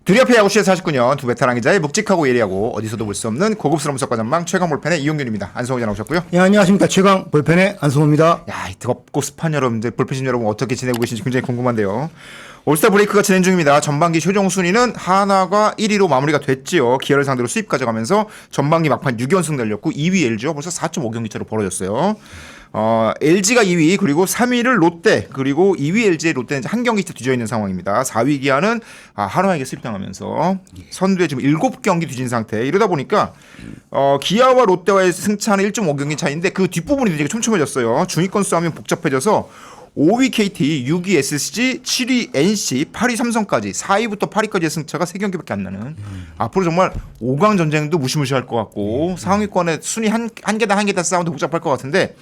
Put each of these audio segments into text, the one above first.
두리아페 야구쇼의 49년 두 베테랑 기자의 묵직하고 예리하고 어디서도 볼 수 없는 고급스러운 석과 전망 최강 볼펜의 이용균입니다. 안성호 기자 나오셨고요. 예, 안녕하십니까. 최강 볼펜의 안성호입니다. 야, 이 덥고 습한 여러분들, 볼펜신 여러분 어떻게 지내고 계신지 굉장히 궁금한데요. 올스타 브레이크가 진행 중입니다. 전반기 최종 순위는 하나가 1위로 마무리가 됐지요. 기아를 상대로 수입 가져가면서 전반기 막판 6연승 날렸고 2위 LG가 벌써 4.5경기 차로 벌어졌어요. LG가 2위 그리고 3위를 롯데 그리고 2위 LG의 롯데는 한 경기 차 뒤져 있는 상황입니다. 4위 기아는 한화에게 수입당하면서 선두에 지금 7경기 뒤진 상태. 이러다 보니까 기아와 롯데와의 승차는 1.5경기 차인데 그 뒷부분이 되게 촘촘해졌어요. 중위권 싸움이 복잡해져서 5위 KT, 6위 SSG, 7위 NC, 8위 삼성까지 4위부터 8위까지의 승차가 3경기밖에 안 나는 앞으로 정말 5강 전쟁도 무시무시할 것 같고 상위권의 순위 한 계단 한 계단 싸움도 복잡할 것 같은데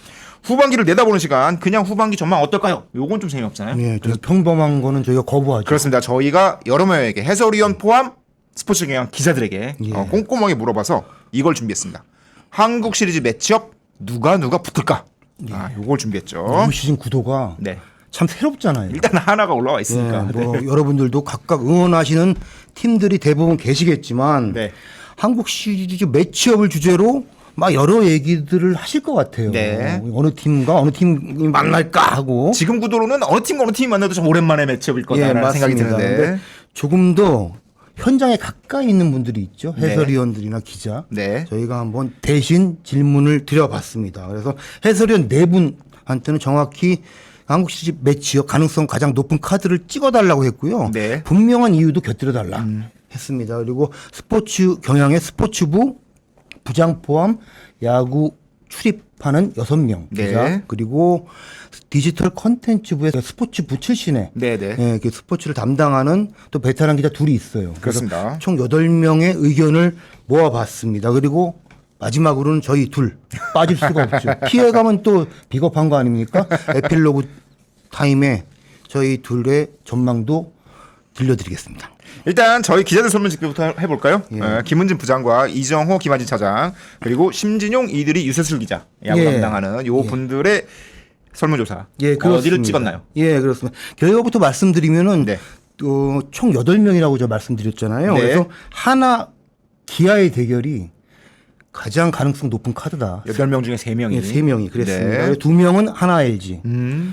후반기를 내다보는 시간 그냥 후반기 전망 어떨까요? 요건 좀 재미없잖아요. 예, 그래서 평범한 거는 저희가 거부하죠. 그렇습니다. 저희가 여러 명에게 해설위원 포함 스포츠 경향 기자들에게 꼼꼼하게 물어봐서 이걸 준비했습니다. 한국 시리즈 매치업 누가 붙을까? 요걸 준비했죠. 이번 시즌 구도가 참 새롭잖아요. 일단 하나가 올라와 있으니까. 여러분들도 각각 응원하시는 팀들이 대부분 계시겠지만 한국 시리즈 매치업을 주제로 막 여러 얘기들을 하실 것 같아요. 어느 팀과 어느 팀이 만날까 하고. 지금 구도로는 어느 팀과 어느 팀이 만나도 좀 오랜만에 매치업일 거다라는 생각이 드는데 조금 더 현장에 가까이 있는 분들이 있죠. 해설위원들이나 기자. 저희가 한번 대신 질문을 드려봤습니다. 그래서 해설위원 4분한테는 정확히 한국 시리즈 매치업 가능성 가장 높은 카드를 찍어달라고 했고요. 분명한 이유도 곁들여달라 했습니다. 그리고 스포츠 경향의 스포츠부 부장 포함 야구 출입하는 6명 기자 그리고 디지털 컨텐츠부의 스포츠부 출신의 그 스포츠를 담당하는 또 베테랑 기자 둘이 있어요. 그렇습니다. 총 8명의 의견을 모아봤습니다. 그리고 마지막으로는 저희 둘 빠질 수가 없죠. 피해가면 또 비겁한 거 아닙니까? 에필로그 타임에 저희 둘의 전망도 들려드리겠습니다. 일단 저희 기자들 설문 집계부터 해볼까요? 김은진 부장과 이정호, 김한진 차장 그리고 심진용, 이들이 유세슬 기자 야구 담당하는 요 분들의 설문조사 어디를 찍었나요? 그렇습니다. 결과부터 말씀드리면은 총 8명이라고 저 말씀드렸잖아요. 그래서 하나 기아의 대결이 가장 가능성 높은 카드다. 8명 중에 3명이. 3명이 그랬습니다. 2명은 하나 LG.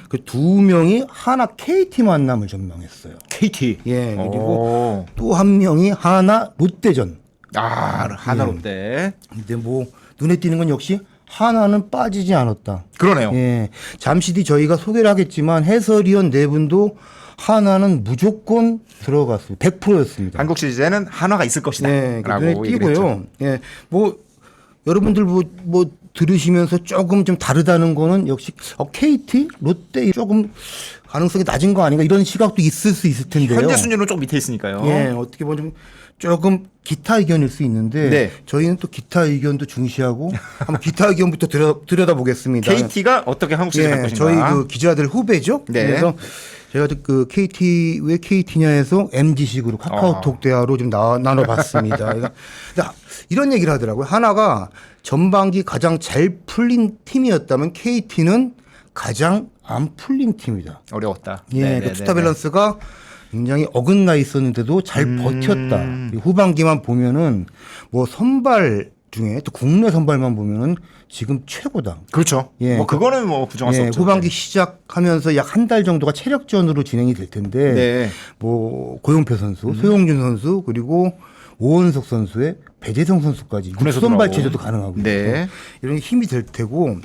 그 2명이 하나 KT 만남을 전망했어요. KT. 그리고 또 한 명이 하나 롯데전. 하나 롯데. 근데 뭐 눈에 띄는 건 역시 하나는 빠지지 않았다. 그러네요. 잠시 뒤 저희가 소개를 하겠지만 해설위원 4분도 하나는 무조건 들어갔습니다. 100%였습니다. 한국 시리즈에는 하나가 있을 것이다. 라고 눈에 띄고요. 뭐 여러분들 뭐 들으시면서 조금 좀 다르다는 거는 역시 KT, 롯데 조금 가능성이 낮은 거 아닌가 이런 시각도 있을 수 있을 텐데요. 현재 순위는 좀 밑에 있으니까요. 어떻게 보면 조금 기타 의견일 수 있는데 저희는 또 기타 의견도 중시하고 한번 기타 의견부터 들여다보겠습니다. KT가 어떻게 한국 시리즈 갈 것인가. 저희 그 기자들 후배죠. 그래서 제가 그 KT 왜 KT냐 해서 MG식으로 카카오톡 대화로 좀 나눠봤습니다. 그러니까 이런 얘기를 하더라고요. 하나가 전반기 가장 잘 풀린 팀이었다면 KT는 가장 안 풀린 팀이다. 어려웠다. 그 투타 밸런스가 굉장히 어긋나 있었는데도 잘 버텼다. 후반기만 보면은 뭐 선발 중에 또 국내 선발만 보면은 지금 최고다. 그렇죠. 뭐 그거는 뭐 부정할 수 없죠. 후반기 시작하면서 약 한 달 정도가 체력전으로 진행이 될 텐데 뭐 고용표 선수, 소용준 선수 그리고 오원석 선수의 배재성 선수까지 선발 체제도 가능하고 이런 힘이 될 테고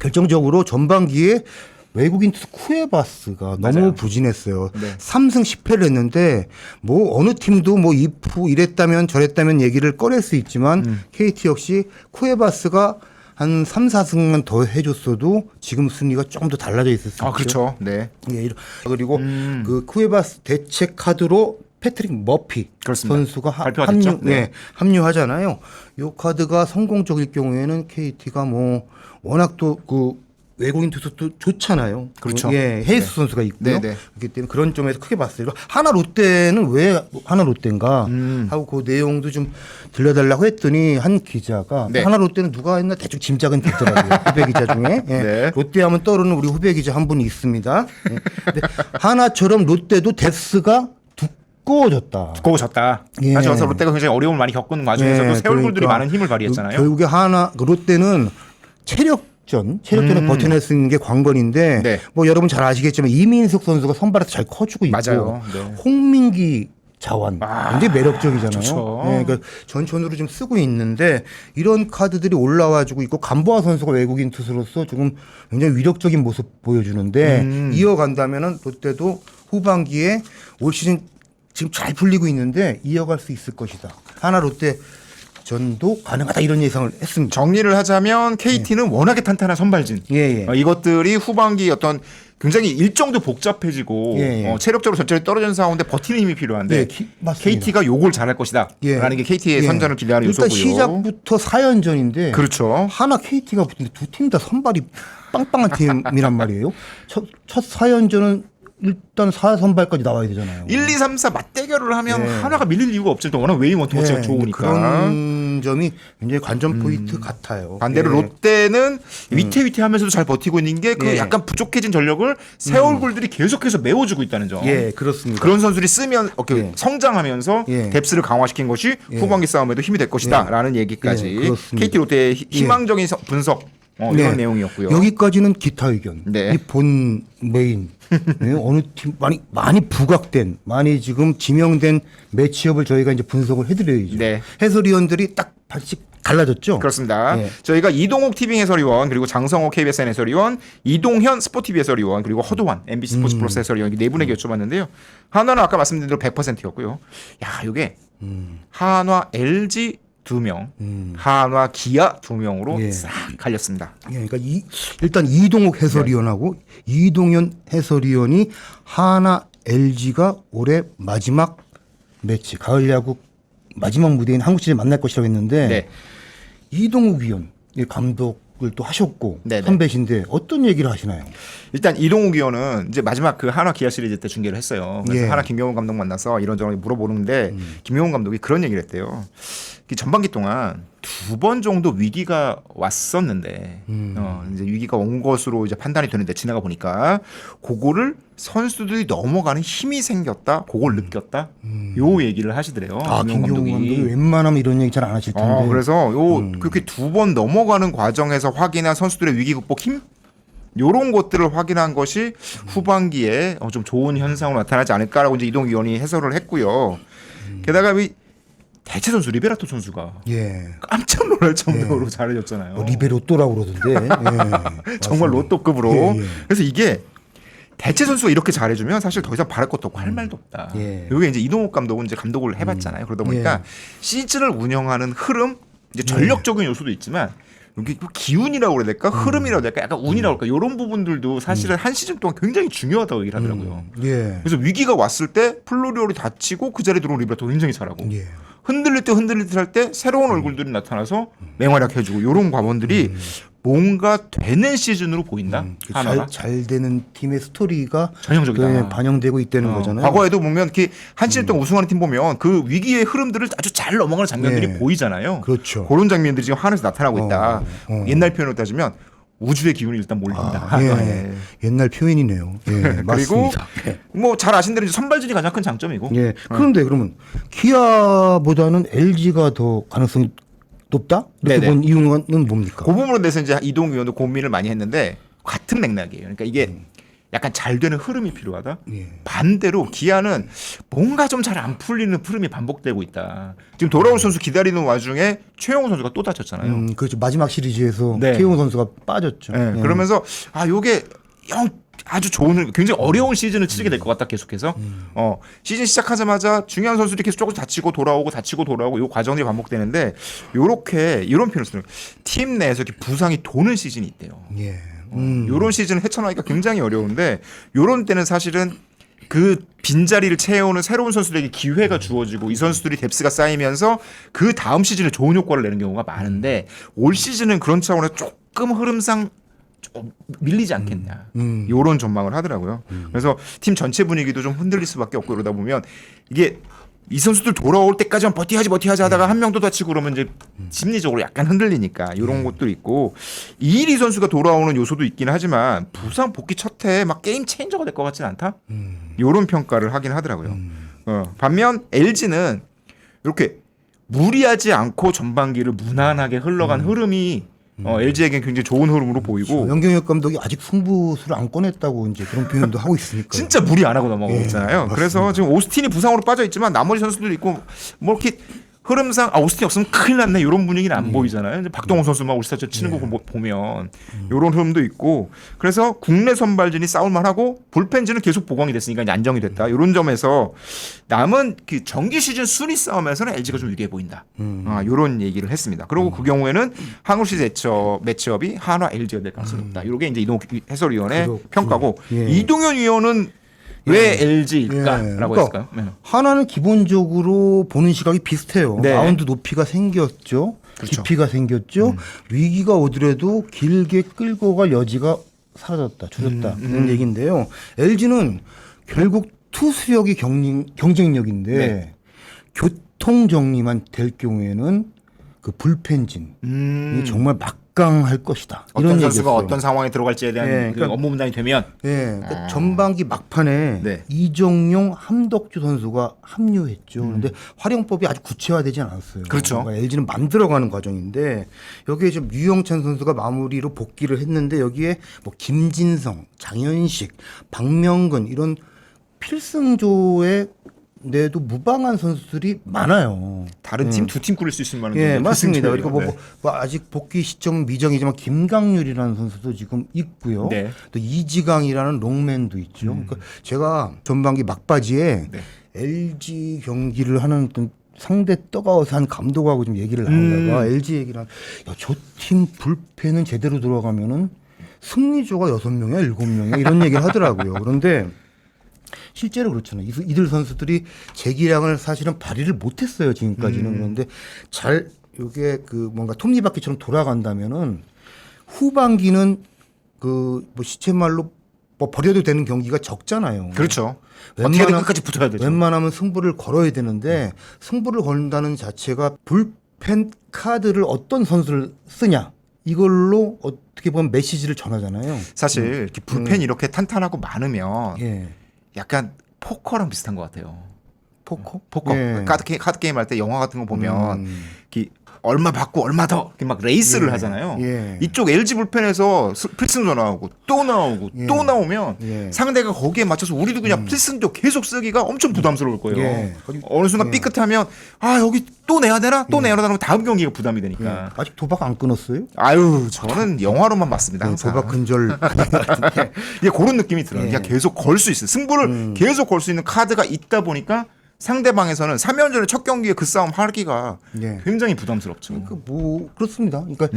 결정적으로 전반기에 외국인 투수 쿠에바스가 너무 부진했어요. 3승 10패를 했는데 뭐 어느 팀도 뭐 이랬다면 저랬다면 얘기를 꺼낼 수 있지만 KT 역시 쿠에바스가 한 3, 4승만 더 해줬어도 지금 순위가 조금 더 달라져 있을 수 있죠. 그렇죠. 그리고 그 쿠에바스 대체 카드로 패트릭 머피 선수가 합류하잖아요. 이 카드가 성공적일 경우에는 KT가 뭐 워낙 또 그 외국인 투수도 좋잖아요. 그렇죠. 헤이스 선수가 있고요. 그렇기 때문에 그런 점에서 크게 봤어요. 하나 롯데는 왜 하나 롯데인가 하고 그 내용도 좀 들려달라고 했더니 한 기자가 하나 롯데는 누가 했나 대충 짐작은 되더라고요. 후배 기자 중에. 롯데하면 떠오르는 우리 후배 기자 한 분이 있습니다. 근데 하나처럼 롯데도 데스가 두꺼워졌다. 두꺼워졌다. 예. 사실 어서 롯데가 굉장히 어려움을 많이 겪은 와중에서도 예, 새 얼굴들이 그러니까 많은 힘을 발휘했잖아요. 결국에 롯데는 체력전에 버텨낼 수 있는 게 관건인데 네. 뭐 여러분 잘 아시겠지만 이민석 선수가 선발에서 잘 커주고 있고 맞아요. 네. 홍민기 자원 굉장히 매력적이잖아요. 좋죠. 네, 그러니까 전천후로 좀 쓰고 있는데 이런 카드들이 올라와주고 있고 감보아 선수가 외국인 투수로서 조금 굉장히 위력적인 모습 보여주는데 이어간다면은 롯데도 후반기에 올 시즌 지금 잘 풀리고 있는데 이어갈 수 있을 것이다. 하나 롯데 전도 가능하다 이런 예상을 했습니다. 정리를 하자면 KT는 워낙에 탄탄한 선발진. 예. 이것들이 후반기 어떤 굉장히 일정도 복잡해지고 예. 체력적으로 전체적으로 떨어진 상황인데 버티는 힘이 필요한데 예, 맞습니다. KT가 요걸 잘할 것이다 예. 라는 게 KT의 선전을 기대하는 일단 요소고요. 시작부터 4연전인데 그렇죠. 하나 KT가 붙는데 두 팀 다 선발이 빵빵한 팀이란 말이에요. 첫 4연전은 일단 4선발까지 나와야 되잖아요. 1, 2, 3, 4 맞대결을 하면 예. 하나가 밀릴 이유가 없죠. 또 워낙 웨이먼 터치가 좋으니까. 그런 점이 굉장히 관전 포인트 같아요. 반대로 예. 롯데는 위태위태하면서도 잘 버티고 있는 게 그 예. 약간 부족해진 전력을 새 얼굴들이 계속해서 메워주고 있다는 점. 예, 그렇습니다. 그런 선수들이 쓰면 예. 성장하면서 예. 뎁스를 강화시킨 것이 후반기 싸움에도 힘이 될 것이다라는 얘기까지 예, 그렇습니다. KT 롯데의 희망적인 분석 이런 네. 내용이었고요. 여기까지는 기타 의견. 네. 이 본 메인 네, 어느 팀 많이 부각된 많이 지금 지명된 매치업을 저희가 이제 분석을 해드려야죠. 네. 해설위원들이 딱 반씩 갈라졌죠. 그렇습니다. 예. 저희가 이동욱 TV 해설위원 그리고 장성호 KBSN 해설위원, 이동현 스포티비 해설위원 그리고 허도환 MBC 스포츠 플러스 해설위원 이 네 분에게 여쭤봤는데요. 한화는 아까 말씀드린 대로 100%였고요. 야, 이게 한화 LG 2명, 한화 기아 2명으로 예. 싹 갈렸습니다. 예, 그러니까 일단 이동욱 해설위원하고 이동현 해설위원이 하나 LG가 올해 마지막 매치 가을 야구 마지막 무대인 한국 시즌 만날 것이라고 했는데 네. 이동욱 위원 이 감독을 또 하셨고 네네. 선배신데 어떤 얘기를 하시나요? 일단 이동욱 의원은 이제 마지막 그 한화 기아 시리즈 때 중계를 했어요. 그래서 예. 한화 김경훈 감독 만나서 이런저런 물어보는데 김경훈 감독이 그런 얘기를 했대요. 그 전반기 동안 2번 정도 위기가 왔었는데 이제 위기가 온 것으로 이제 판단이 되는데 지나가 보니까 그거를 선수들이 넘어가는 힘이 생겼다. 그걸 느꼈다. 요 얘기를 하시더래요. 김경훈 감독이 웬만하면 이런 얘기 잘 안 하실 텐데. 그래서 그렇게 2번 넘어가는 과정에서 확인한 선수들의 위기 극복 힘 요런 것들을 확인한 것이 후반기에 좀 좋은 현상으로 나타나지 않을까라고 이제 이동 위원이 해설을 했고요. 게다가 이 대체 선수 리베라토 선수가 예. 깜짝 놀랄 정도로 잘해줬잖아요. 뭐 리베로또라고 그러던데. 예. 정말 로또급으로. 예, 예. 그래서 이게 대체 선수가 이렇게 잘해주면 사실 더 이상 바랄 것도 없고 할 말도 없다. 예. 여기 이제 이동욱 감독은 이제 감독을 해봤잖아요. 그러다 보니까 시즌을 운영하는 흐름, 이제 전력적인 요소도 있지만 여기 뭐 기운이라고 그래야 될까, 흐름이라고 해야 될까, 약간 운이라고 할까 이런 부분들도 사실은 한 시즌 동안 굉장히 중요하다고 얘기를 하더라고요. 예. 그래서 위기가 왔을 때 플로리올이 다치고 그 자리에 들어온 리베라토 굉장히 잘하고. 예. 흔들릴 때 할 때 새로운 얼굴들이 나타나서 맹활약해주고 이런 과번들이 뭔가 되는 시즌으로 보인다. 하나가 잘 되는 팀의 스토리가 전형적이다. 네, 반영되고 있다는 거잖아요. 과거에도 보면 한 시즌 동안 우승하는 팀 보면 그 위기의 흐름들을 아주 잘 넘어가는 장면들이 네. 보이잖아요. 그렇죠. 그런 장면들이 지금 한에서 나타나고 있다. 옛날 옛날 표현으로 따지면 우주의 기운이 일단 몰린다. 옛날 표현이네요. 예, 그리고 맞습니다. 뭐 잘 아신 대로 이제 선발진이 가장 큰 장점이고. 예. 그런데 그러면 기아보다는 LG가 더 가능성이 높다? 이렇게 네네. 본 이유는 뭡니까? 그 부분에 대해서 이제 이동 위원도 고민을 많이 했는데 같은 맥락이에요. 그러니까 이게 약간 잘 되는 흐름이 필요하다. 예. 반대로 기아는 뭔가 좀 잘 안 풀리는 흐름이 반복되고 있다. 지금 돌아올 선수 기다리는 와중에 최영우 선수가 또 다쳤잖아요. 그렇죠. 마지막 시리즈에서 네. 최용호 선수가 빠졌죠. 네, 예. 그러면서 요게 아주 좋은 굉장히 어려운 시즌을 치르게 될 것 같다 계속해서 시즌 시작하자마자 중요한 선수들이 계속 조금 다치고 돌아오고 요 과정이 반복되는데 요렇게 이런 표현을 쓰는 팀 내에서 이렇게 부상이 도는 시즌이 있대요. 예. 요런 시즌을 헤쳐나가기가 굉장히 어려운데 요런 때는 사실은 그 빈자리를 채우는 새로운 선수들에게 기회가 주어지고 이 선수들이 뎁스가 쌓이면서 그 다음 시즌에 좋은 효과를 내는 경우가 많은데 올 시즌은 그런 차원에서 조금 흐름상 좀 밀리지 않겠냐 요런 전망을 하더라고요. 그래서 팀 전체 분위기도 좀 흔들릴 수밖에 없고 그러다 보면 이게 이 선수들 돌아올 때까지만 버티하지 하다가 한 명도 다치고 그러면 이제 심리적으로 약간 흔들리니까 이런 것도 있고 이일이 선수가 돌아오는 요소도 있긴 하지만 부상 복귀 첫 해에 막 게임 체인저가 될 것 같지는 않다. 이런 평가를 하긴 하더라고요. 반면 LG는 이렇게 무리하지 않고 전반기를 무난하게 흘러간 흐름이 LG에겐 굉장히 좋은 흐름으로 보이고 연경엽 감독이 아직 승부수를 안 꺼냈다고 이제 그런 표현도 하고 있으니까 진짜 무리 안 하고 넘어가고 있잖아요. 그래서 지금 오스틴이 부상으로 빠져 있지만 나머지 선수들도 있고 뭐 이렇게 흐름상 오스틴이 없으면 큰일 났네 이런 분위기는 안 보이잖아요. 이제 박동원 선수만 올스타 치는 거 보면 이런 흐름도 있고 그래서 국내 선발진이 싸울만하고 불펜진은 계속 보강이 됐으니까 이제 안정이 됐다. 이런 점에서 남은 그 정기 시즌 순위 싸움에서는 LG가 좀 유리해 보인다. 이런 얘기를 했습니다. 그리고 그 경우에는 한국 시즌 매치업이 한화 LG가 될 가능성이 높다. 이게 이제 이동 해설위원의 평가고 이동현 위원은 왜 LG일까라고 했을까요? 네. 하나는 기본적으로 보는 시각이 비슷해요. 네. 마운드 높이가 생겼죠. 그렇죠. 깊이가 생겼죠. 위기가 오더라도 길게 끌고 갈 여지가 사라졌다. 줄였다. 이런 얘기인데요. LG는 결국 투수력이 경쟁력인데 네. 교통 정리만 될 경우에는 그 불펜진이 정말 막강할 것이다. 어떤 이런 선수가 얘기였어요. 어떤 상황에 들어갈지에 대한 그러니까, 그 업무 분담이 되면 그러니까 전반기 막판에 네. 이정용, 함덕주 선수가 합류했죠. 그런데 활용법이 아주 구체화되지 않았어요. 그렇죠. 그러니까 LG는 만들어가는 과정인데 여기에 지금 유영찬 선수가 마무리로 복귀를 했는데 여기에 뭐 김진성, 장현식, 박명근 이런 필승조에 내도 무방한 선수들이 많아요. 다른 팀 두 팀 꾸릴 수 있을 만한 예, 맞습니다. 필승조예요. 그리고 뭐 아직 복귀 시점 미정이지만 김강률이라는 선수도 지금 있고요. 네. 또 이지강이라는 롱맨도 있죠. 그러니까 제가 전반기 막바지에 네. LG 경기를 하는 어떤 상대 떡아웃 한 감독하고 좀 얘기를 하다가 LG 얘기를 저 팀 불펜은 제대로 들어가면은 승리조가 6명이야, 7명이야 이런 얘기를 하더라고요. 그런데 실제로 그렇잖아요. 이들 선수들이 제기량을 사실은 발휘를 못했어요 지금까지는. 그런데 잘 이게 그 뭔가 톱니바퀴처럼 돌아간다면은 후반기는 그 뭐 시체말로 뭐 버려도 되는 경기가 적잖아요. 그렇죠. 어떻게든 끝까지 붙어야 되죠. 웬만하면 승부를 걸어야 되는데 승부를 걸는다는 자체가 불펜 카드를 어떤 선수를 쓰냐 이걸로 어떻게 보면 메시지를 전하잖아요. 사실 이렇게 불펜이 이렇게 탄탄하고 많으면 예. 약간 포커랑 비슷한 것 같아요. 포커? 포커. 예. 카드 게임 할 때 영화 같은 거 보면 이렇게 얼마 받고 얼마 더 이렇게 막 레이스를 하잖아요. 예. 이쪽 LG 불펜에서 필승조 나오고 또 나오고 또 나오면 예. 상대가 거기에 맞춰서 우리도 그냥 필승조 계속 쓰기가 엄청 부담스러울 거예요. 예. 어느 순간 삐끗하면 여기 또 내야 되나? 또 내야 되나? 하면 다음 경기가 부담이 되니까. 아직 도박 안 끊었어요? 아유, 저는 영화로만 봤습니다. 네, 항상. 도박 근절 같은데. 이게 그런 느낌이 들어요. 예. 그냥 계속 걸 수 있어요. 승부를 계속 걸 수 있는 카드가 있다 보니까 상대방에서는 3연전의 첫 경기에 그 싸움 하기가 예. 굉장히 부담스럽죠. 그러니까 뭐 그렇습니다. 그러니까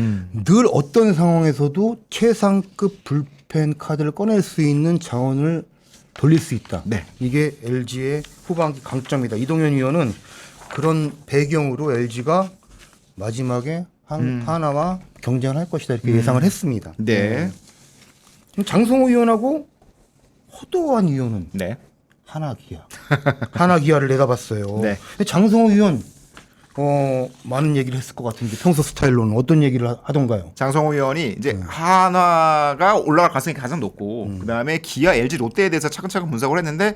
늘 어떤 상황에서도 최상급 불펜 카드를 꺼낼 수 있는 자원을 돌릴 수 있다. 네. 이게 LG의 후반기 강점이다. 이동현 위원은 그런 배경으로 LG가 마지막에 하나와 경쟁을 할 것이다 이렇게 예상을 했습니다. 네. 그럼 장성호 위원하고 허도한 위원은 네. 하나기아를 내다봤어요. 네. 근데 장성호 위원 많은 얘기를 했을 것 같은데 평소 스타일로는 어떤 얘기를 하던가요? 장성호 의원이 이제 한화가 올라갈 가능성이 가장 높고 그다음에 기아, LG, 롯데에 대해서 차근차근 분석을 했는데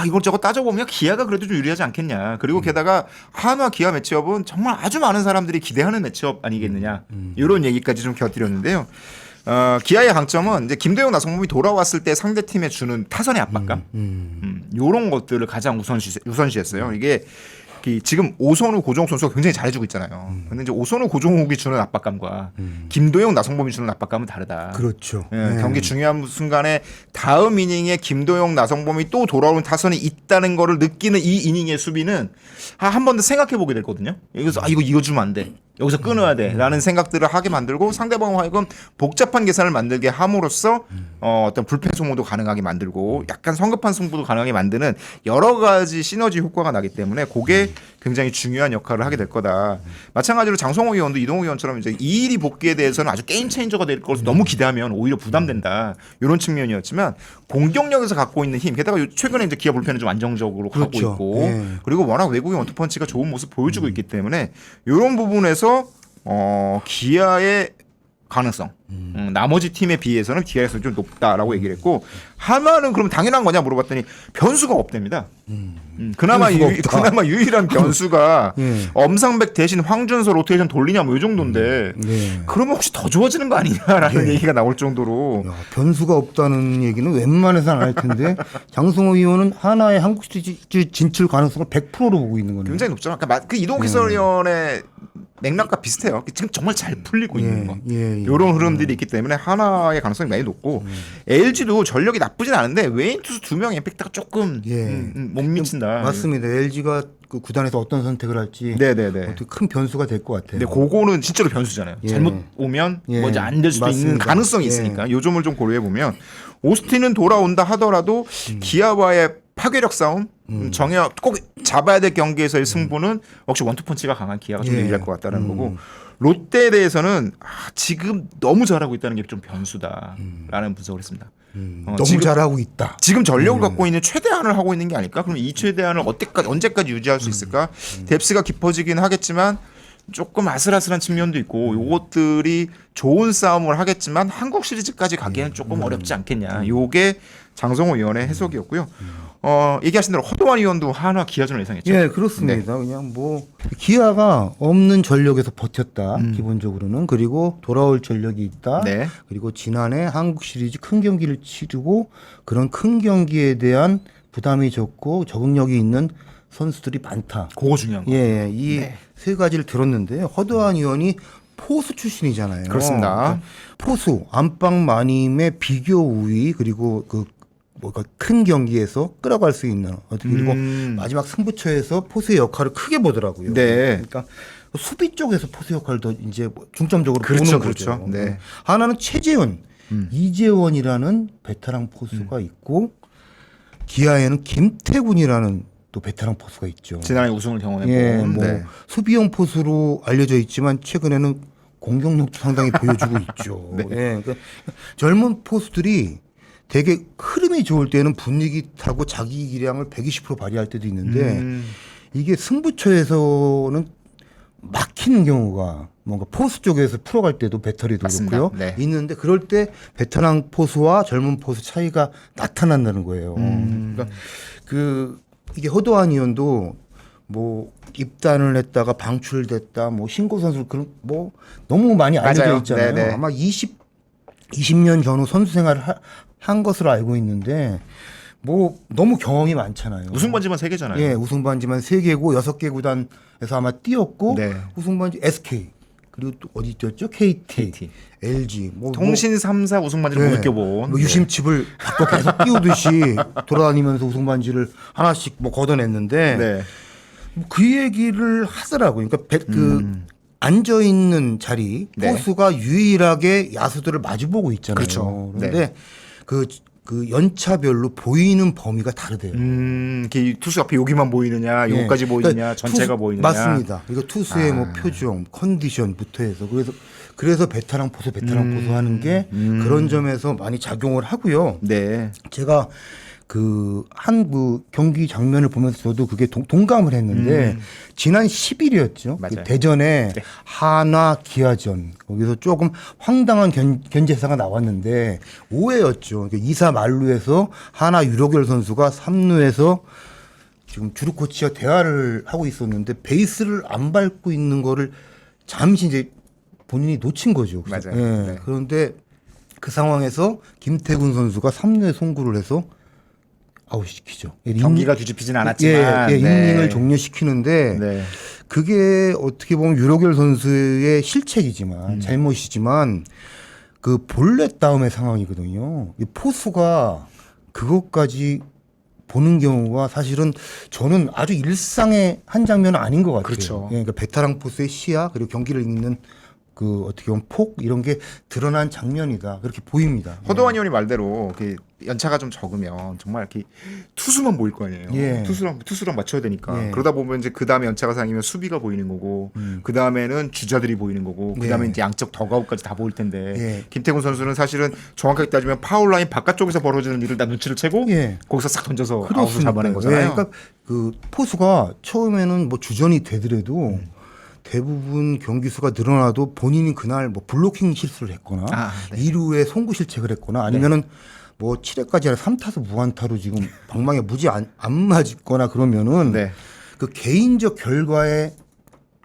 이것저것 따져보면 기아가 그래도 좀 유리하지 않겠냐. 그리고 게다가 한화 기아 매치업은 정말 아주 많은 사람들이 기대하는 매치업 아니겠느냐. 이런 얘기까지 좀 곁들였는데요. 기아의 강점은 이제 김도영, 나성범이 돌아왔을 때 상대 팀에 주는 타선의 압박감, 이런 것들을 가장 우선시했어요. 이게 지금 오선우, 고종욱 선수가 굉장히 잘해주고 있잖아요. 근데 이제 오선우, 고종욱이 주는 압박감과 김도영, 나성범이 주는 압박감은 다르다. 그렇죠. 예, 경기 중요한 순간에 다음 이닝에 김도영, 나성범이 또 돌아오는 타선이 있다는 거를 느끼는 이 이닝의 수비는 한 번 더 생각해 보게 되거든요. 여기서 이거 주면 안 돼. 여기서 끊어야 돼라는 생각들을 하게 만들고 상대방 하여금 복잡한 계산을 만들게 함으로써 어떤 불펜 소모도 가능하게 만들고 약간 성급한 승부도 가능하게 만드는 여러 가지 시너지 효과가 나기 때문에 그게 굉장히 중요한 역할을 하게 될 거다. 마찬가지로 장성호 의원도 이동욱 의원처럼 이제 이일이 복귀에 대해서는 아주 게임 체인저가 될 것을 너무 기대하면 오히려 부담된다. 이런 측면이었지만 공격력에서 갖고 있는 힘, 게다가 최근에 이제 기아 불펜은 좀 안정적으로 가고 그렇죠. 있고 예. 그리고 워낙 외국인 원투펀치가 좋은 모습 보여주고 있기 때문에 이런 부분에서 기아의 가능성 나머지 팀에 비해서는 기아 가능성이 좀 높다라고 얘기를 했고 하나는 그럼 당연한 거냐 물어봤더니 변수가 없답니다. 그나마 그나마 유일한 변수가 엄상백 대신 황준서 로테이션 돌리냐 뭐 이 정도인데 그러면 혹시 더 좋아지는 거 아니냐라는 얘기가 나올 정도로 야, 변수가 없다는 얘기는 웬만해서는 안 할 텐데 장성호 의원은 하나의 한국 시리즈 진출 가능성을 100%로 보고 있는 거네요. 굉장히 높죠. 그러니까 그 이동욱 해설위원의 맥락과 비슷해요. 지금 정말 잘 풀리고 있는 거. 이런 흐름들이 있기 때문에 하나의 가능성이 많이 높고 LG도 전력이 나쁘진 않은데 외인 투수 2명 임팩트가 조금 못 미친다. 맞습니다. LG가 그 구단에서 어떤 선택을 할지 어떻게 큰 변수가 될 것 같아요. 근데 그거는 진짜로 변수잖아요. 잘못 오면 뭐 이제 안 될 수도 있는 가능성이 있으니까 요 점을 좀 고려해 보면 오스틴은 돌아온다 하더라도 기아와의 파괴력 싸움 정해 꼭 잡아야 될 경기에서의 승부는 역시 원투펀치가 강한 기아가 좀 유리할 것 같다는 거고 롯데에 대해서는 지금 너무 잘하고 있다는 게 좀 변수다라는 분석을 했습니다. 너무 지금, 잘하고 있다. 지금 전력을 갖고 있는 최대한을 하고 있는 게 아닐까? 그럼 이 최대한을 언제까지 유지할 수 있을까? 뎁스가 깊어지긴 하겠지만 조금 아슬아슬한 측면도 있고 요것들이 좋은 싸움을 하겠지만 한국 시리즈까지 가기에는 조금 어렵지 않겠냐. 요게 장성호 의원의 해석이었고요. 얘기하신 대로 허도환 의원도 하나 기아전을 예상했죠. 예, 그렇습니다. 그냥 뭐 기아가 없는 전력에서 버텼다. 기본적으로는 그리고 돌아올 전력이 있다. 그리고 지난해 한국 시리즈 큰 경기를 치르고 그런 큰 경기에 대한 부담이 적고 적응력이 있는 선수들이 많다. 그거 중요한 거. 예, 이 세 가지를 들었는데요. 허도환 의원이 포수 출신이잖아요. 그렇습니다. 그러니까 포수 안방 마님의 비교 우위 그리고 그 뭐가 큰 경기에서 끌어갈 수 있는 그리고 마지막 승부처에서 포수의 역할을 크게 보더라고요. 그러니까 수비 쪽에서 포수 역할을 더 이제 중점적으로 보는 거죠. 하나는 최재훈, 이재원이라는 베테랑 포수가 있고 기아에는 김태군이라는 또 베테랑 포수가 있죠. 지난해 우승을 경험했고 뭐 수비형 포수로 알려져 있지만 최근에는 공격력도 상당히 보여주고 있죠. 그러니까 젊은 포수들이 되게 흐름이 좋을 때는 분위기 타고 자기 기량을 120% 발휘할 때도 있는데 이게 승부처에서는 막히는 경우가 뭔가 포수 쪽에서 풀어갈 때도 배터리도 그렇고요. 있는데 그럴 때 베테랑 포수와 젊은 포수 차이가 나타난다는 거예요. 그러니까 이게 허도환 의원도 뭐 입단을 했다가 방출됐다 뭐 신고 선수 그런 뭐 너무 많이 알려져 있잖아요. 아마 20년 전후 선수 생활을 한 것으로 알고 있는데 뭐 너무 경험이 많잖아요. 우승 반지만 3개잖아요. 예, 우승 반지만 3개고 6개 구단에서 아마 뛰었고 우승 반지 SK 그리고 또 어디 뛰었죠? KT. LG 통신 3사 우승 반지를 못 느껴본 뭐 유심칩을 갖고 계속 띄우듯이 돌아다니면서 우승 반지를 하나씩 뭐 걷어냈는데 그 얘기를 하더라고요. 그러니까 그 앉아 있는 자리 포수가 유일하게 야수들을 마주보고 있잖아요. 그렇죠. 그런데 그 연차별로 보이는 범위가 다르대요. 투수 앞에 여기만 보이느냐, 여기까지 보이느냐, 그러니까 전체가 보이느냐. 맞습니다. 그리고 투수의 뭐 표정, 컨디션부터 해서 그래서 베테랑 포수 하는 게 그런 점에서 많이 작용을 하고요. 제가 한 경기 장면을 보면서 저도 그게 동감을 했는데 지난 10일이었죠. 그 대전에 한화 기아전 거기서 조금 황당한 견제사가 나왔는데 오해였죠. 2사 만루에서 한화 유로결 선수가 3루에서 지금 주루 코치와 대화를 하고 있었는데 베이스를 안 밟고 있는 거를 잠시 이제 본인이 놓친 거죠. 그런데 그 상황에서 김태군 선수가 3루에 송구를 해서 아웃시키죠. 경기가 뒤집히진 않았지만 이닝을 종료시키는데 그게 어떻게 보면 유로결 선수의 실책이지만 잘못이지만 그 볼넷 다음의 상황이거든요. 이 포수가 그것까지 보는 경우가 사실은 저는 아주 일상의 한 장면은 아닌 것 같아요. 그렇죠. 그러니까 베테랑 포수의 시야 그리고 경기를 읽는 그 어떻게 보면 폭 이런 게 드러난 장면이다 그렇게 보입니다. 허도환 의원이 말대로 연차가 좀 적으면 정말 이렇게 투수만 보일 거 아니에요. 투수랑 맞춰야 되니까 그러다 보면 이제 그 다음에 연차가 상이면 수비가 보이는 거고 그 다음에는 주자들이 보이는 거고 그 다음에 이제 양쪽 더가웃까지 다 보일 텐데 김태군 선수는 사실은 정확하게 따지면 파울 라인 바깥쪽에서 벌어지는 일을 다 눈치를 채고 거기서 싹 던져서 아웃을 잡아낸 거잖아요. 그러니까 그 포수가 처음에는 뭐 주전이 되더라도 대부분 경기 수가 늘어나도 본인이 그날 뭐 블로킹 실수를 했거나 2루에 송구 실책을 했거나 아니면은 뭐 7회까지 아니라 3타수 무안타로 지금 방망이에 무지 안 맞거나 그러면은 그 개인적 결과에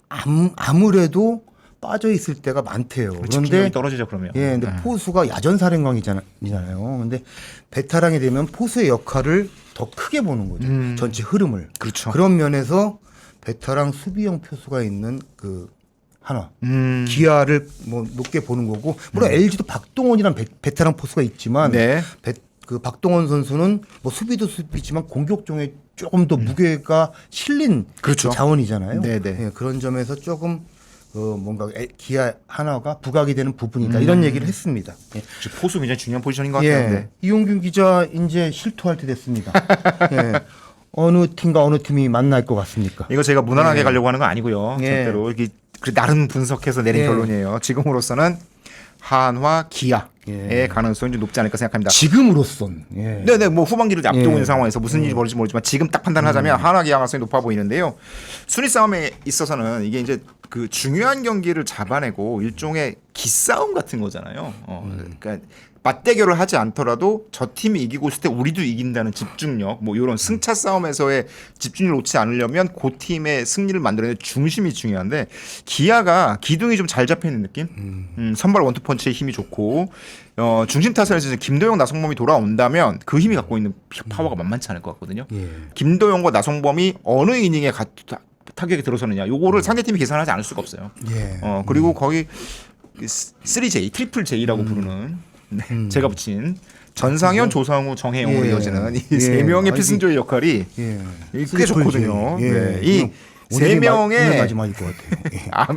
아무래도 빠져 있을 때가 많대요. 그런데 떨어지죠 그러면. 예, 근데 포수가 야전사령관이잖아요. 근데 베테랑이 되면 포수의 역할을 더 크게 보는 거죠. 전체 흐름을. 그렇죠. 그런 면에서 베테랑 수비형 표수가 있는 그 한화 기아를 뭐 높게 보는 거고 물론 LG도 박동원이란 베테랑 포수가 있지만 그 박동원 선수는 뭐 수비도 수비지만 공격 중에 조금 더 무게가 실린 그렇죠. 자원이잖아요. 예, 그런 점에서 조금 뭔가 기아 한화가 부각이 되는 부분이다 이런 얘기를 했습니다. 예. 포수 굉장히 중요한 포지션인 것 같아요. 예. 이용균 기자 이제 실토할 때 됐습니다. 예. 어느 팀과 어느 팀이 만날 것 같습니까? 이거 제가 무난하게 가려고 하는 건 아니고요. 절대로 이게 나름 분석해서 내린 결론이에요. 지금으로서는 한화, 기아의 가능성이 좀 높지 않을까 생각합니다. 지금으로선. 네네, 뭐 후반기를 앞두고 있는 상황에서 무슨 일이 벌어질지 모르지만 지금 딱 판단하자면 한화, 기아 가능성이 높아 보이는데요. 순위 싸움에 있어서는 이게 이제 그 중요한 경기를 잡아내고 일종의 기싸움 같은 거잖아요. 그러니까 맞대결을 하지 않더라도 저 팀이 이기고 있을 때 우리도 이긴다는 집중력, 뭐 이런 승차 싸움에서의 집중력을 놓지 않으려면 그 팀의 승리를 만들어내는 중심이 중요한데 기아가 기둥이 좀 잘 잡혀 있는 느낌. 선발 원투펀치의 힘이 좋고 중심 타선에서 이제 김도영, 나성범이 돌아온다면 그 힘이 갖고 있는 파워가 만만치 않을 것 같거든요. 김도영과 나성범이 어느 이닝에 타격이 들어서느냐, 요거를 상대팀이 계산하지 않을 수가 없어요. 그리고 거기 3J, 트리플 J라고 부르는. 제가 붙인 전상현, 조상우, 정혜영으로 이어지는 이 세 명의 필승조의 역할이 꽤 좋거든요. 이 세 명의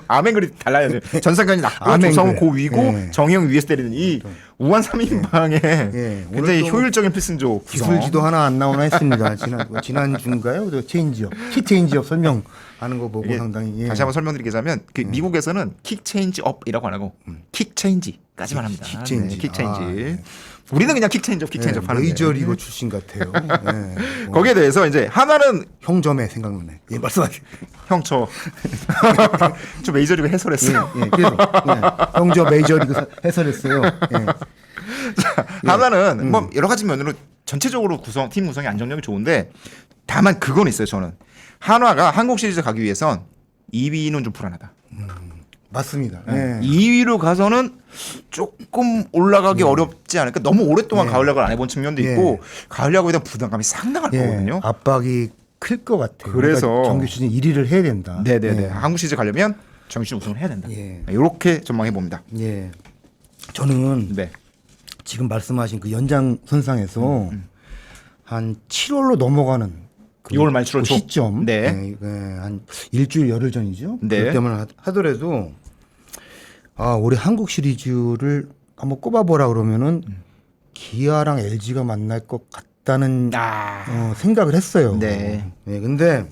아맹글이 달라요. 전상현이 낮고 조상우 고 위고 정혜영 위에서 때리는 이 우한 3인방의 굉장히 효율적인 필승조 기술지도 하나 안 나오나 했습니다. 지난 주인가요? 체인지업, 킥 체인지업 설명하는 거 보고 상당히 다시 한번 설명드리자면 그 미국에서는 킥 체인지업이라고 안 하고 킥 체인지까지만 합니다. 킥 체인지. 킥 체인지. 우리는 그냥 킥 체인지업 하는 메이저리거 출신 같아요. 거기에 대해서 이제 하나는 형점에 생각나네. 말씀하세요. 형 저 메이저리그 해설했어요. 그래서 형 저 메이저리그 해설했어요. 자, 하나는 뭐 여러 가지 면으로 전체적으로 팀 구성이 안정력이 좋은데 다만 그건 있어요. 저는 한화가 한국 시리즈 가기 위해선 2위는 좀 불안하다. 맞습니다. 2위로 가서는 조금 올라가기 어렵지 않을까. 너무 오랫동안 가을 야구를 안 해본 측면도 있고 가을 야구에 대한 부담감이 상당할 거거든요. 압박이 클 것 같아요. 그래서 그러니까 정규 시즌 1위를 해야 된다. 네네네. 한국 시리즈 가려면 정규 시즌 우승을 해야 된다. 이렇게 전망해 봅니다. 저는 지금 말씀하신 그 연장선상에서 한 7월로 넘어가는 6월 말 7월 초 시점, 한 일주일 열흘 전이죠. 그때만 하더라도 올해 한국 시리즈를 한번 꼽아보라 그러면은 기아랑 LG가 만날 것 같다는 생각을 했어요. 근데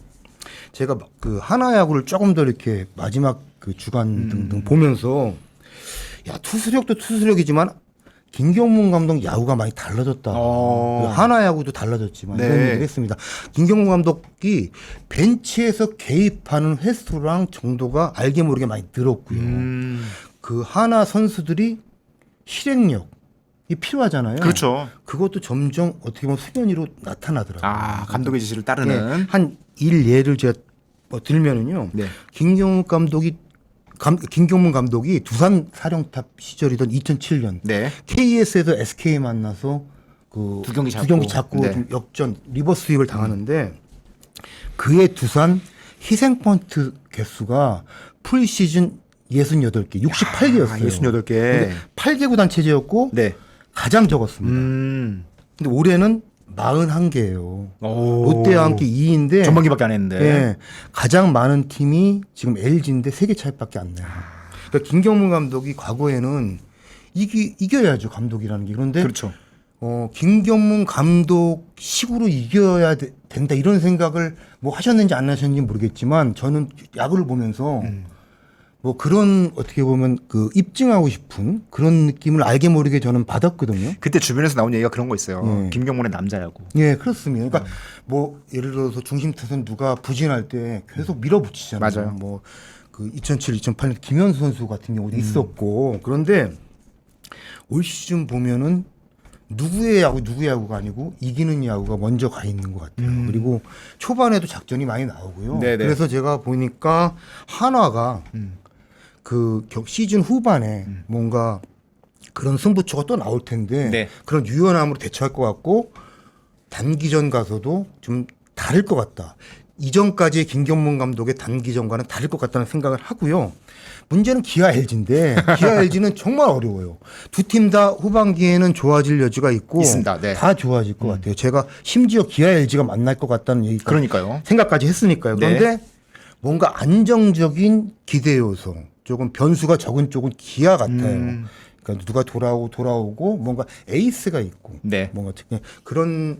제가 그 하나야구를 조금 더 이렇게 마지막 그 주간 등등 보면서 투수력도 투수력이지만 김경문 감독 야구가 많이 달라졌다. 한화 야구도 달라졌지만 이런 얘기를 했습니다. 김경문 감독이 벤치에서 개입하는 횟수랑 정도가 알게 모르게 많이 늘었고요. 그 한화 선수들이 실행력이 필요하잖아요. 그렇죠. 그것도 점점 어떻게 보면 수면 위로 나타나더라고요. 감독의 지시를 따르는. 한 예를 제가 들면은요. 김경문 감독이 두산 사령탑 시절이던 2007년 KS에서 SK 만나서 그 두 경기 잡고 좀 역전 리버스 스윕을 당하는데 그의 두산 희생 펀트 개수가 프리시즌 68개, 68개였어요. 68개. 8개 구단 체제였고 가장 적었습니다. 근데 올해는 41개예요. 롯데와 함께 2위인데 전반기밖에 안 했는데 가장 많은 팀이 지금 LG인데 3개 차이밖에 안 나요. 그러니까 김경문 감독이 과거에는 이겨야죠, 감독이라는 게. 그런데 김경문 감독 식으로 이겨야 된다 이런 생각을 뭐 하셨는지 안 하셨는지 모르겠지만 저는 야구를 보면서 뭐 그런 어떻게 보면 그 입증하고 싶은 그런 느낌을 알게 모르게 저는 받았거든요. 그때 주변에서 나온 얘기가 그런 거 있어요. 김경문의 남자야구. 그렇습니다. 그러니까 뭐 예를 들어서 중심 타선 누가 부진할 때 계속 밀어붙이잖아요. 맞아요. 뭐 그 2007, 2008년 김현수 선수 같은 경우도 있었고 그런데 올 시즌 보면은 누구의 야구가 아니고 이기는 야구가 먼저 가 있는 것 같아요. 그리고 초반에도 작전이 많이 나오고요. 네네. 그래서 제가 보니까 한화가 그 시즌 후반에 뭔가 그런 승부처가 또 나올 텐데 네. 그런 유연함으로 대처할 것 같고 단기전 가서도 좀 다를 것 같다. 이전까지의 김경문 감독의 단기전과는 다를 것 같다는 생각을 하고요. 문제는 기아 LG인데 기아 LG는 정말 어려워요. 두 팀 다 후반기에는 좋아질 여지가 있고 있습니다. 네. 다 좋아질 것 같아요. 제가 심지어 기아 LG가 만날 것 같다는 얘기 그러니까요. 생각까지 했으니까요. 그런데 네. 뭔가 안정적인 기대 요소, 조금 변수가 적은 쪽은 기아 같아요. 그러니까 누가 돌아오고 뭔가 에이스가 있고 네. 뭔가 특히 그런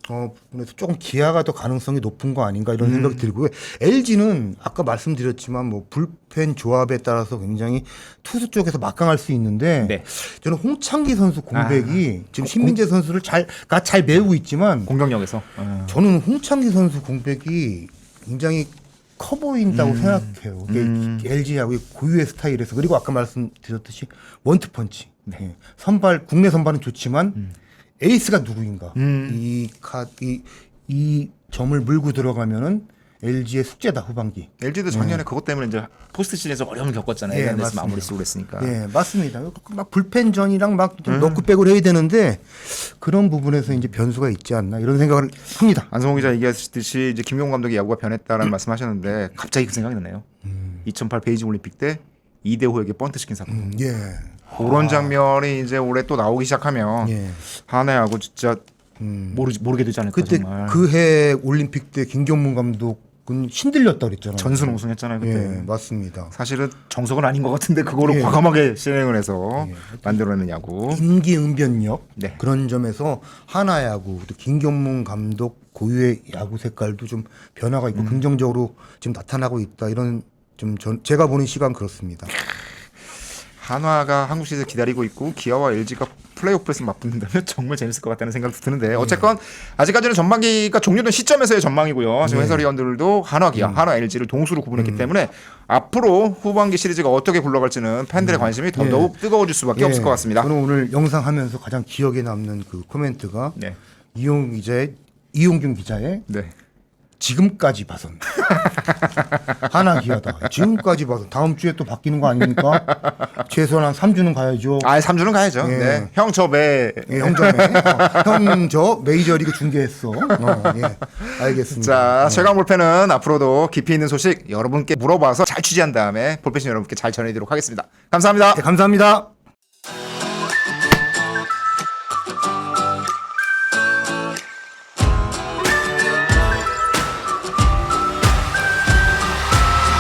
부분에서 조금 기아가 더 가능성이 높은 거 아닌가 이런 생각이 들고요. LG는 아까 말씀드렸지만 뭐 불펜 조합에 따라서 굉장히 투수 쪽에서 막강할 수 있는데 네. 저는 홍창기 선수 공백이 지금 신민재 선수를 잘 메우고 있지만 공격력에서. 저는 홍창기 선수 공백이 굉장히 커 보인다고 생각해요. 이게 LG하고의 고유의 스타일에서 그리고 아까 말씀드렸듯이 원투펀치. 네. 국내 선발은 좋지만 에이스가 누구인가 이 점을 물고 들어가면은 LG의 숙제다 후반기. LG도 작년에 그것 때문에 이제 포스트 시즌에서 어려움을 겪었잖아요. 예, 에란데스 마무리 쓰고 그랬으니까. 예, 맞습니다. 막 불펜전이랑 막 넣고 빼고 해야 되는데 그런 부분에서 이제 변수가 있지 않나 이런 생각을 합니다. 안성호 기자 얘기하셨듯이 이제 김용훈 감독이 야구가 변했다라는 말씀하셨는데 갑자기 그 생각이 나네요. 2008 베이징 올림픽 때 이대호에게 번트 시킨 사건. 예. 그런 장면이 이제 올해 또 나오기 시작하면 예. 한해하고 진짜 모르게 되지 않을까 그때 정말. 그 해 올림픽 때 김경문 감독은 신들렸다 그랬잖아요. 전순 우승했잖아요 그때. 예, 맞습니다. 사실은 정석은 아닌 것 같은데 그거를 예. 과감하게 실행을 해서 만들어내는 야구. 임기응변력 네. 그런 점에서 하나 야구 또 김경문 감독 고유의 야구 색깔도 좀 변화가 있고 긍정적으로 지금 나타나고 있다 이런 좀 제가 보는 시간 그렇습니다. 한화가 한국 시리즈 기다리고 있고 기아와 LG가 플레이오프에서 맞붙는다면 정말 재밌을 것 같다는 생각도 드는데 어쨌건 아직까지는 전반기가 종료된 시점에서의 전망이고요. 지금 해설위원들도 한화 기아, 한화 LG를 동수로 구분했기 때문에 앞으로 후반기 시리즈가 어떻게 굴러갈지는 팬들의 관심이 더더욱 뜨거워질 수밖에 없을 것 같습니다. 저는 오늘 영상 하면서 가장 기억에 남는 그 코멘트가 네. 이용균 기자의 네. 지금까지 봐선 하나 기하다. 지금까지 봐선 다음 주에 또 바뀌는 거 아닙니까? 최소한 한 3주는 가야죠. 3주는 가야죠. 예. 네. 형 저 매. 예, 형 저 메이저리그 중계했어. 예. 알겠습니다. 자, 최강 볼펜은 앞으로도 깊이 있는 소식 여러분께 물어봐서 잘 취재한 다음에 볼펜신 여러분께 잘 전해드리도록 하겠습니다. 감사합니다. 네, 감사합니다.